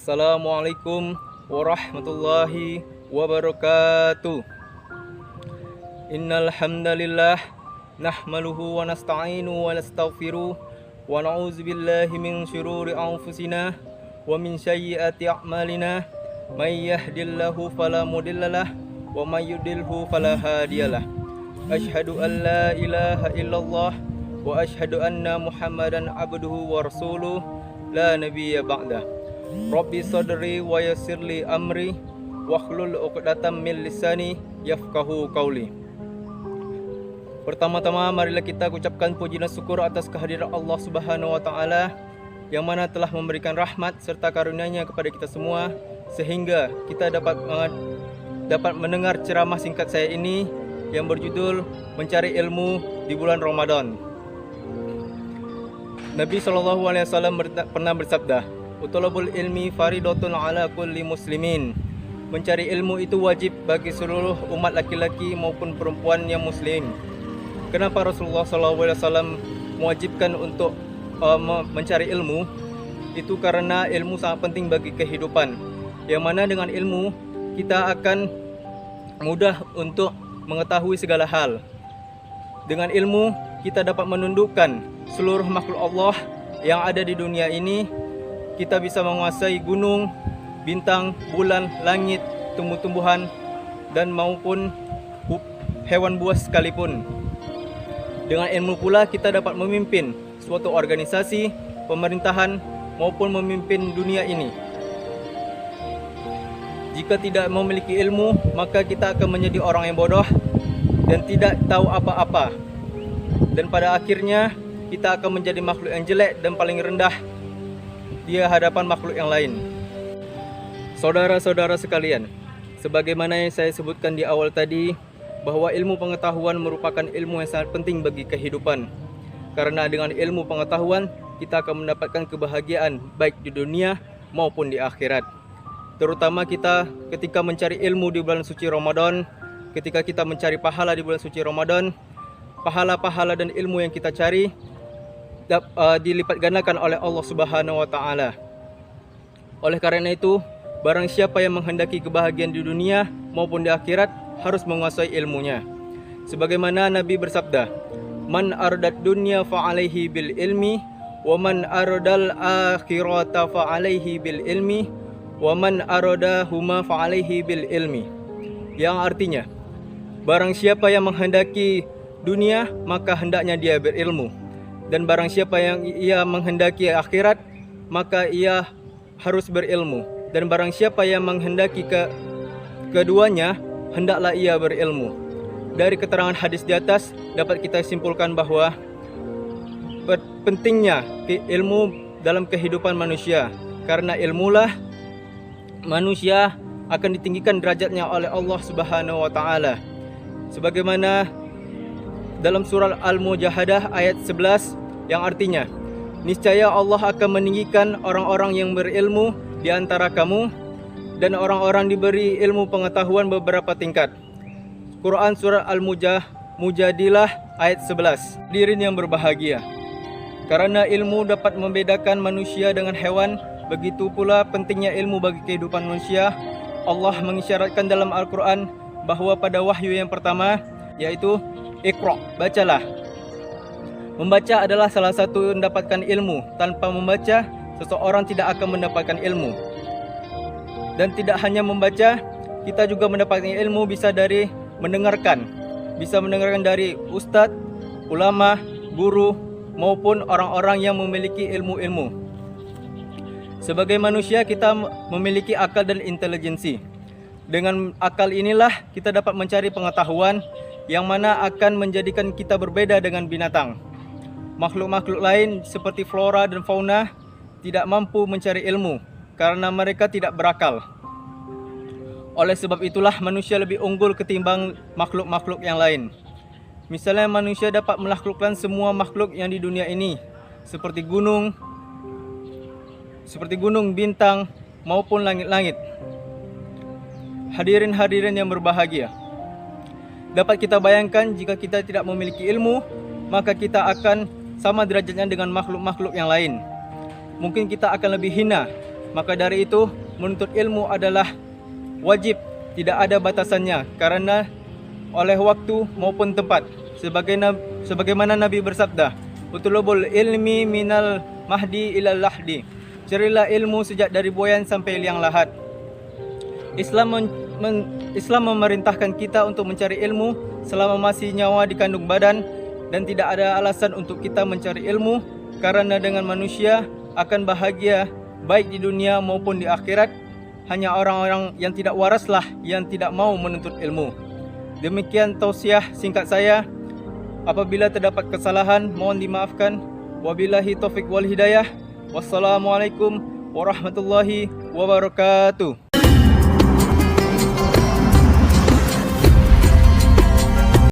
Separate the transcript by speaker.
Speaker 1: Assalamualaikum warahmatullahi wabarakatuh. Innal hamdalillah nahmaluhu wa nasta'inu wa nastaghfiruh wa na'udzu billahi min syururi anfusina wa min sayyiati a'malina. May yahdihillahu fala mudhillalah wa may yudlilhu fala hadiyalah. Asyhadu an la ilaha illallah wa asyhadu anna Muhammadan abduhu wa rasuluh la nabiyya ba'dah. Rabbi sadri wa yassirli amri wahlul 'uqdatam min lisani yafqahu qawli. Pertama-tama marilah kita ucapkan puji dan syukur atas kehadiran Allah Subhanahu wa taala yang mana telah memberikan rahmat serta karunia-Nya kepada kita semua sehingga kita dapat mendengar ceramah singkat saya ini yang berjudul Mencari Ilmu di Bulan Ramadan. Nabi SAW pernah bersabda, "Utolabul ilmi faridatun ala kulli muslimin." Mencari ilmu itu wajib bagi seluruh umat laki-laki maupun perempuan yang muslim. Kenapa Rasulullah SAW mewajibkan untuk mencari ilmu? Itu karena ilmu sangat penting bagi kehidupan. Yang mana dengan ilmu kita akan mudah untuk mengetahui segala hal. Dengan ilmu kita dapat menundukkan seluruh makhluk Allah yang ada di dunia ini. Kita bisa menguasai gunung, bintang, bulan, langit, tumbuh-tumbuhan, dan maupun hewan buas sekalipun. Dengan ilmu pula kita dapat memimpin suatu organisasi, pemerintahan, maupun memimpin dunia ini. Jika tidak memiliki ilmu, maka kita akan menjadi orang yang bodoh dan tidak tahu apa-apa. Dan pada akhirnya kita akan menjadi makhluk yang jelek dan paling rendah di hadapan makhluk yang lain. Saudara-saudara sekalian, sebagaimana yang saya sebutkan di awal tadi, bahwa ilmu pengetahuan merupakan ilmu yang sangat penting bagi kehidupan. Karena dengan ilmu pengetahuan, kita akan mendapatkan kebahagiaan baik di dunia maupun di akhirat. Terutama kita ketika mencari ilmu di bulan suci Ramadan, ketika kita mencari pahala di bulan suci Ramadan, pahala-pahala dan ilmu yang kita cari dilipat gandakan oleh Allah Subhanahu wa taala. Oleh karena itu, barang siapa yang menghendaki kebahagiaan di dunia maupun di akhirat harus menguasai ilmunya. Sebagaimana Nabi bersabda, "Man ardad dunya fa alaihi bil ilmi wa man aradal akhirata fa alaihi bil ilmi wa man aradahuma fa alaihi bil ilmi." Yang artinya, barang siapa yang menghendaki dunia maka hendaknya dia berilmu. Dan barang siapa yang ia menghendaki akhirat, maka ia harus berilmu. Dan barang siapa yang menghendaki keduanya, hendaklah ia berilmu. Dari keterangan hadis di atas dapat kita simpulkan bahwa pentingnya ilmu dalam kehidupan manusia. Karena ilmulah manusia akan ditinggikan derajatnya oleh Allah Subhanahu wa taala. Sebagaimana dalam surah Al-Mujahadah ayat 11 yang artinya, niscaya Allah akan meninggikan orang-orang yang berilmu di antara kamu dan orang-orang diberi ilmu pengetahuan beberapa tingkat. Quran surah Al-Mujadilah ayat 11. Hadirin yang berbahagia, karena ilmu dapat membedakan manusia dengan hewan, begitu pula pentingnya ilmu bagi kehidupan manusia. Allah mengisyaratkan dalam Al-Quran bahwa pada wahyu yang pertama, yaitu Iqra, bacalah. Membaca adalah salah satu mendapatkan ilmu. Tanpa membaca, seseorang tidak akan mendapatkan ilmu. Dan tidak hanya membaca, kita juga mendapatkan ilmu bisa dari mendengarkan. Bisa mendengarkan dari ustadz, ulama, guru, maupun orang-orang yang memiliki ilmu-ilmu. Sebagai manusia kita memiliki akal dan intelijensi. Dengan akal inilah kita dapat mencari pengetahuan yang mana akan menjadikan kita berbeda dengan binatang. Makhluk-makhluk lain seperti flora dan fauna tidak mampu mencari ilmu karena mereka tidak berakal. Oleh sebab itulah manusia lebih unggul ketimbang makhluk-makhluk yang lain. Misalnya manusia dapat menaklukkan semua makhluk yang di dunia ini, seperti gunung, bintang, maupun langit-langit. Hadirin-hadirin yang berbahagia, dapat kita bayangkan jika kita tidak memiliki ilmu, maka kita akan sama derajatnya dengan makhluk-makhluk yang lain. Mungkin kita akan lebih hina Maka dari itu menuntut ilmu adalah wajib, tidak ada batasannya karena oleh waktu maupun tempat. Sebagaimana Nabi bersabda, "Utlubul ilmi minal mahdi ilal lahdi." Carilah ilmu sejak dari buayan sampai liang lahat. Islam memerintahkan kita untuk mencari ilmu selama masih nyawa di kandung badan, dan tidak ada alasan untuk kita mencari ilmu karena dengan manusia akan bahagia baik di dunia maupun di akhirat. Hanya orang-orang yang tidak waraslah yang tidak mau menuntut ilmu. Demikian tausiah singkat saya. Apabila terdapat kesalahan mohon dimaafkan. Wabillahi taufik wal hidayah. Wassalamualaikum warahmatullahi wabarakatuh.